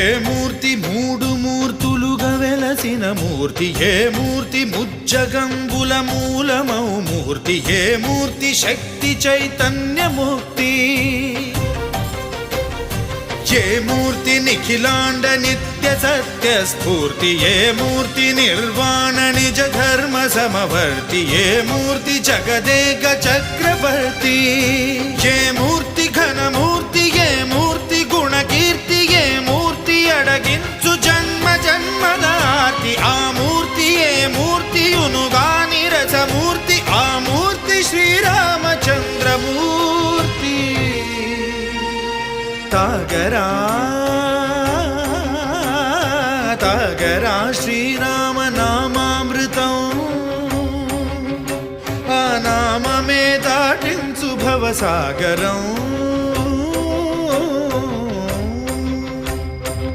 ఏ మూర్తి మూడు మూర్తులుగా వెలసిన మూర్తి, ఏ మూర్తి ముజ్జగంబుల మూలమౌ మూర్తి, ఏ మూర్తి శక్తి చైతన్యముక్తి, ఏ మూర్తి నిఖిలాండ నిత్య సత్య స్ఫూర్తి, ఏ మూర్తి నిర్వాణ నిజ ధర్మ సమవర్తి, ఏ మూర్తి జగదేక చక్రవర్తి, ఏ మూర్తి ఘనమూర్తి, ఏ మూర్తి గుణకీర్తి, ఏ మూర్తి అడగించు జన్మ జన్మదార్తి, ఆ మూర్తి ఏ మూర్తియునుగాని రసమూర్తి, ఆ మూర్తి శ్రీరామచంద్రమూర్తి. తాగరా తాగరా శ్రీరామ నామామృతం, ఆ నామమే దాటించు భవసాగరం.